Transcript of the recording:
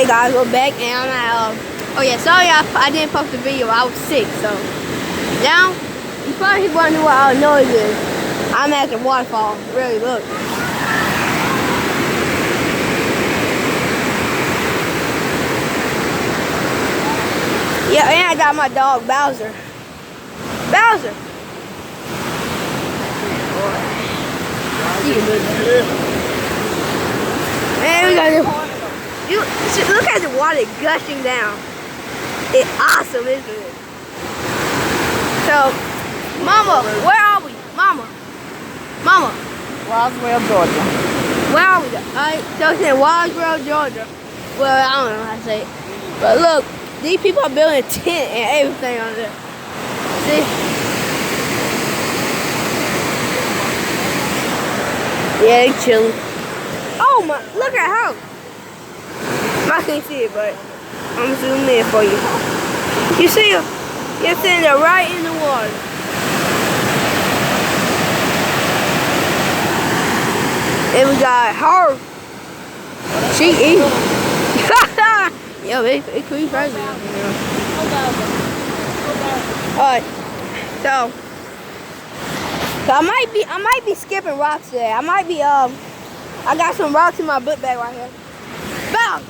Hey guys, we're back and I'm at, oh yeah, sorry I didn't post the video. I was sick, so now you probably wondering what our noise is. I'm at the waterfall. Really, look. Yeah, and I got my dog Bowser. Bowser. Man, we got this. Look at the water gushing down. It's awesome, isn't it? So, Mama, where are we? Mama. Roswell, Georgia. Where are we? So it's in Roswell, Georgia. Well, I don't know how to say it. But look, these people are building a tent and everything on there. See? Yeah, they chilling. Oh my, look at her. I can't see it, but I'm zooming in for you. You see her? You're sitting there right in the water. And we got her. She eating. Yo, it could be crazy. Alright, so I might be skipping rocks today. I got some rocks in my book bag right here. Bow!